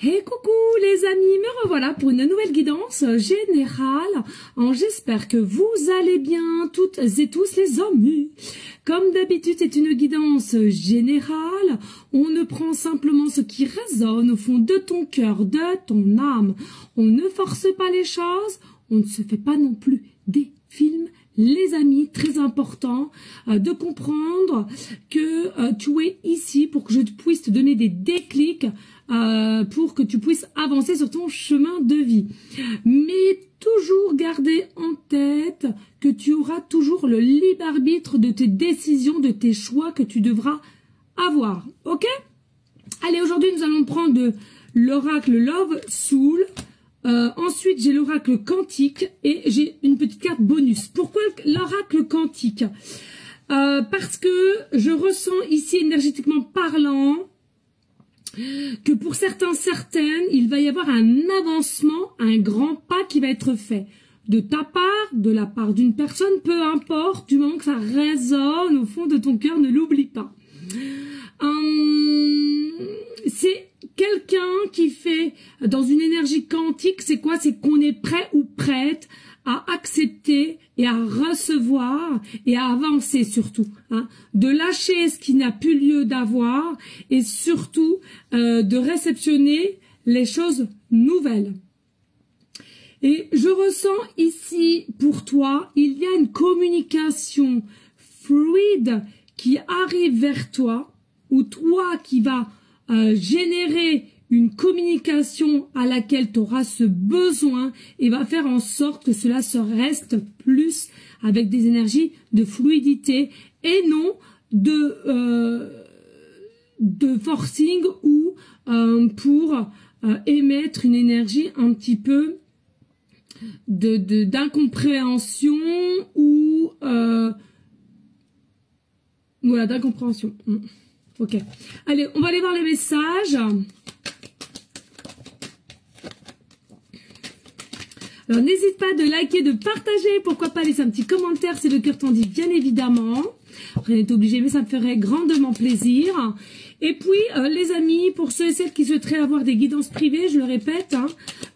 Hey coucou les amis, me revoilà pour une nouvelle guidance générale. J'espère que vous allez bien toutes et tous les amis. Comme d'habitude, c'est une guidance générale. On ne prend simplement ce qui résonne au fond de ton cœur, de ton âme. On ne force pas les choses, on ne se fait pas non plus des films. Les amis, très important de comprendre que tu es ici pour que je puisse te donner des déclics, pour que tu puisses avancer sur ton chemin de vie. Mais toujours garder en tête que tu auras toujours le libre arbitre de tes décisions, de tes choix que tu devras avoir. Ok? Allez, aujourd'hui, nous allons prendre l'oracle Love Soul. Ensuite, j'ai l'oracle quantique et j'ai une petite carte bonus. Pourquoi l'oracle quantique? Parce que je ressens ici, énergétiquement parlant, que pour certaines, il va y avoir un avancement, un grand pas qui va être fait. De ta part, de la part d'une personne, peu importe, du moment que ça résonne au fond de ton cœur, ne l'oublie pas. C'est quelqu'un qui fait dans une énergie quantique, c'est quoi? C'est qu'on est prêt ou prête à accepter et à recevoir et à avancer surtout, hein, de lâcher ce qui n'a plus lieu d'avoir et surtout de réceptionner les choses nouvelles. Et je ressens ici pour toi, il y a une communication fluide qui arrive vers toi, ou toi qui va générer une communication à laquelle tu auras ce besoin et va faire en sorte que cela se reste plus avec des énergies de fluidité et non de forcing ou pour émettre une énergie un petit peu d'incompréhension ou voilà, d'incompréhension. Ok. Allez, on va aller voir les messages. Alors, n'hésite pas de liker, de partager. Pourquoi pas laisser un petit commentaire si le cœur t'en dit, bien évidemment. Rien n'est obligé, mais ça me ferait grandement plaisir. Et puis, les amis, pour ceux et celles qui souhaiteraient avoir des guidances privées, je le répète, hein,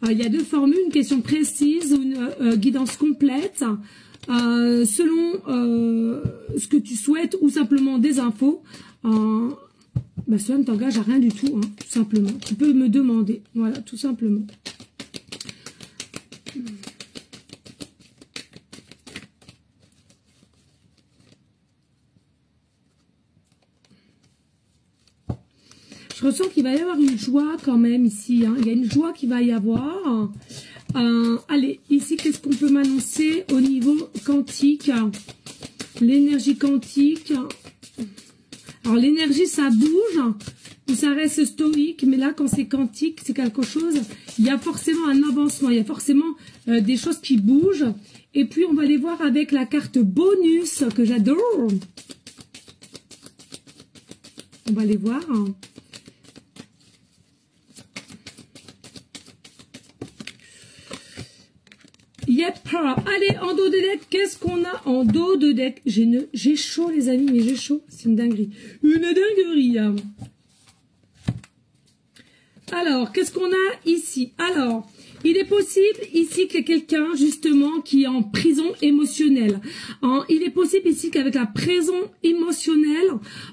il y a deux formules, une question précise ou une guidance complète. Selon ce que tu souhaites ou simplement des infos, cela ne t'engage à rien du tout, hein, tout simplement. Tu peux me demander, voilà, tout simplement. Je ressens qu'il va y avoir une joie quand même ici, hein. Il y a une joie qui va y avoir. Allez, ici, qu'est-ce qu'on peut m'annoncer au niveau quantique? L'énergie quantique. Alors, l'énergie, ça bouge ou ça reste stoïque, mais là, quand c'est quantique, c'est quelque chose, il y a forcément un avancement, il y a forcément des choses qui bougent. Et puis, on va les voir avec la carte bonus que j'adore. On va les voir. Yep. Allez, en dos de deck, qu'est-ce qu'on a en dos de deck? J'ai chaud, les amis, mais j'ai chaud. C'est une dinguerie. Une dinguerie. Alors, qu'est-ce qu'on a ici? Alors, il est possible ici qu'il y ait quelqu'un, justement, qui est en prison émotionnelle. Il est possible ici qu'avec la prison émotionnelle,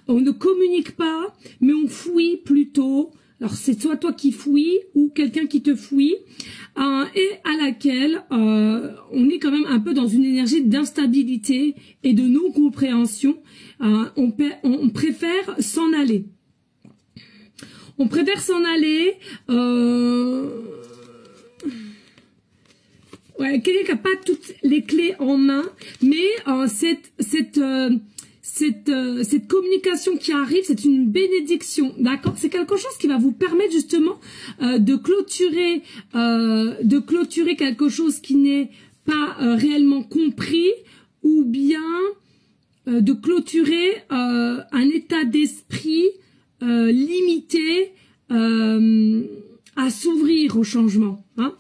on ne communique pas, mais on fouille plutôt. Alors, c'est soit toi qui fouilles ou quelqu'un qui te fouille. Et à laquelle on est quand même un peu dans une énergie d'instabilité et de non-compréhension. On préfère s'en aller. On préfère s'en aller. Ouais, quelqu'un qui n'a pas toutes les clés en main, mais cette communication qui arrive, c'est une bénédiction, d'accord? C'est quelque chose qui va vous permettre justement de clôturer quelque chose qui n'est pas réellement compris, ou bien de clôturer un état d'esprit limité à s'ouvrir au changement, hein?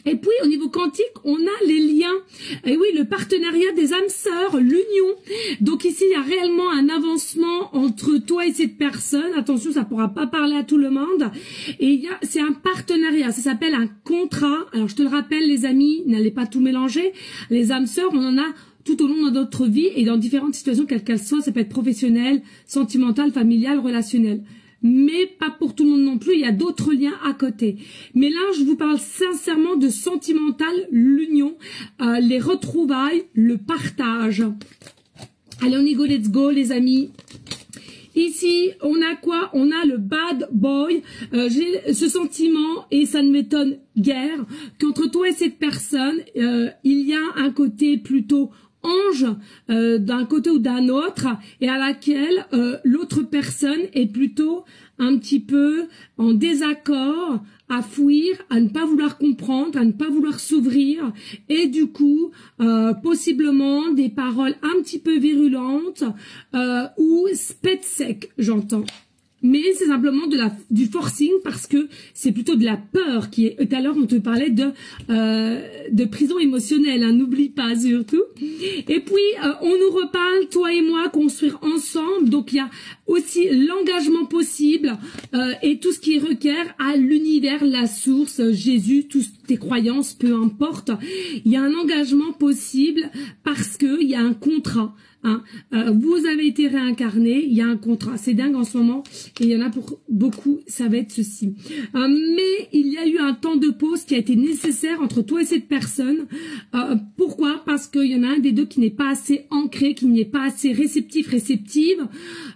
Et puis, au niveau quantique, on a les liens. Et oui, le partenariat des âmes sœurs, l'union. Donc ici, il y a réellement un avancement entre toi et cette personne. Attention, ça ne pourra pas parler à tout le monde. Et c'est un partenariat. Ça s'appelle un contrat. Alors, je te le rappelle, les amis, n'allez pas tout mélanger. Les âmes sœurs, on en a tout au long de notre vie et dans différentes situations, quelles qu'elles soient. Ça peut être professionnel, sentimental, familial, relationnel. Mais pas pour tout le monde non plus, il y a d'autres liens à côté. Mais là, je vous parle sincèrement de sentimental, l'union, les retrouvailles, le partage. Allez, on y go, let's go, les amis. Ici, on a quoi? On a le bad boy. J'ai ce sentiment, et ça ne m'étonne guère, qu'entre toi et cette personne, il y a un côté plutôt ange d'un côté ou d'un autre, et à laquelle l'autre personne est plutôt un petit peu en désaccord, à fuir, à ne pas vouloir comprendre, à ne pas vouloir s'ouvrir, et du coup, possiblement des paroles un petit peu virulentes ou spet sec, j'entends. Mais c'est simplement du forcing parce que c'est plutôt de la peur qui est. Tout à l'heure, on te parlait de prison émotionnelle, hein, n'oublie pas surtout. Et puis, on nous reparle, toi et moi, construire ensemble. Donc, il y a aussi l'engagement possible et tout ce qui requiert à l'univers, la source, Jésus, toutes tes croyances, peu importe. Il y a un engagement possible parce qu'il y a un contrat. Hein. Vous avez été réincarné, il y a un contrat, c'est dingue en ce moment, et il y en a pour beaucoup, ça va être ceci. Mais il y a eu un temps de pause qui a été nécessaire entre toi et cette personne. Pourquoi? Parce qu'il y en a un des deux qui n'est pas assez ancré, qui n'est pas assez réceptif, réceptive,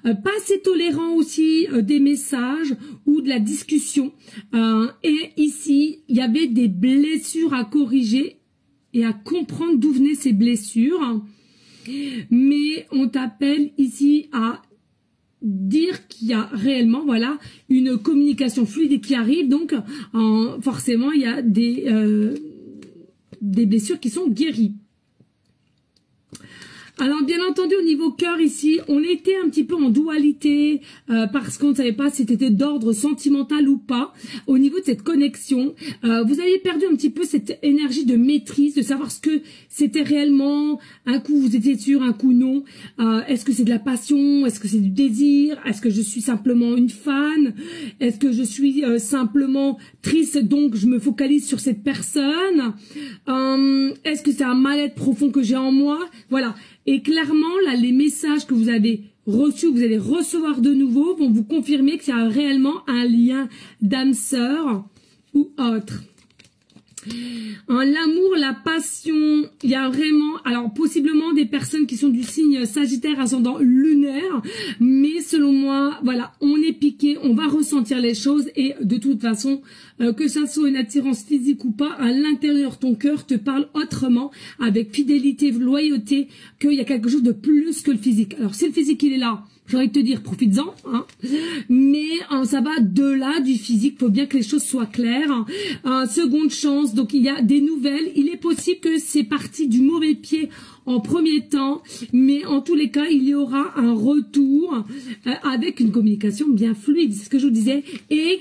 pas assez tolérant aussi des messages ou de la discussion. Et ici, il y avait des blessures à corriger et à comprendre d'où venaient ces blessures. Mais on t'appelle ici à dire qu'il y a réellement, voilà, une communication fluide qui arrive. Donc, forcément, il y a des blessures qui sont guéries. Alors, bien entendu, au niveau cœur, ici, on était un petit peu en dualité parce qu'on ne savait pas si c'était d'ordre sentimental ou pas. Au niveau de cette connexion, vous aviez perdu un petit peu cette énergie de maîtrise, de savoir ce que c'était réellement. Un coup, vous étiez sûr, un coup, non. Est-ce que c'est de la passion? Est-ce que c'est du désir? Est-ce que je suis simplement une fan? Est-ce que je suis simplement triste, donc je me focalise sur cette personne? Est-ce que c'est un mal-être profond que j'ai en moi? Voilà. Et clairement, là, les messages que vous avez reçus, que vous allez recevoir de nouveau, vont vous confirmer qu'il y a réellement un lien d'âme sœur ou autre. L'amour, la passion, il y a vraiment, alors possiblement des personnes qui sont du signe Sagittaire ascendant lunaire, mais selon moi, voilà, on est piqué, on va ressentir les choses et de toute façon, que ça soit une attirance physique ou pas, à l'intérieur ton cœur te parle autrement, avec fidélité, loyauté, qu'il y a quelque chose de plus que le physique. Alors si le physique il est là, j'ai envie de te dire, profites-en, hein. Mais ça va de là du physique, faut bien que les choses soient claires. Seconde chance, donc il y a des nouvelles. Il est possible que c'est parti du mauvais pied en premier temps, mais en tous les cas, il y aura un retour avec une communication bien fluide, c'est ce que je vous disais, et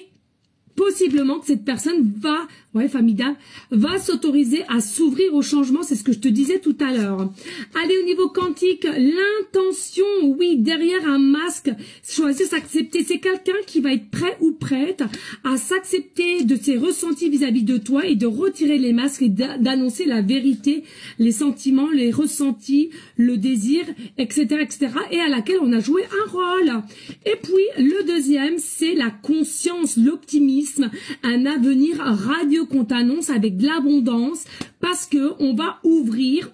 possiblement que cette personne va, formidable, va s'autoriser à s'ouvrir au changement, c'est ce que je te disais tout à l'heure. Allez, au niveau quantique, l'intention, oui, derrière un masque, choisir s'accepter, c'est quelqu'un qui va être prêt ou prête à s'accepter de ses ressentis vis-à-vis de toi et de retirer les masques et d'annoncer la vérité, les sentiments, les ressentis, le désir, etc., etc., et à laquelle on a joué un rôle. Et puis, le deuxième, c'est la conscience, l'optimisme, un avenir radieux qu'on t'annonce avec de l'abondance parce que on va ouvrir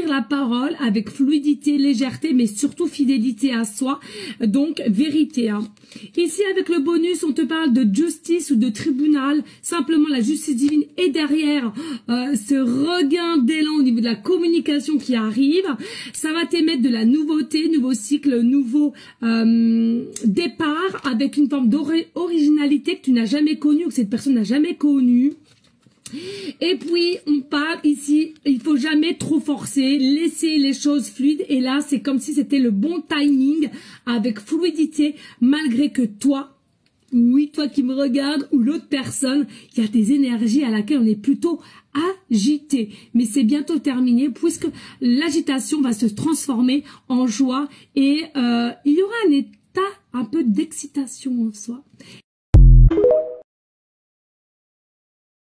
la parole avec fluidité, légèreté, mais surtout fidélité à soi, donc vérité. Hein. Ici, avec le bonus, on te parle de justice ou de tribunal, simplement la justice divine est derrière ce regain d'élan au niveau de la communication qui arrive. Ça va t'émettre de la nouveauté, nouveau cycle, nouveau départ, avec une forme d'originalité que tu n'as jamais connue, ou que cette personne n'a jamais connue. Et puis, on parle ici, il faut jamais trop forcer, laisser les choses fluides. Et là, c'est comme si c'était le bon timing avec fluidité, malgré que toi, Oui, toi qui me regardes ou l'autre personne, il y a des énergies à laquelle on est plutôt agité. Mais c'est bientôt terminé puisque l'agitation va se transformer en joie et il y aura un état un peu d'excitation en soi.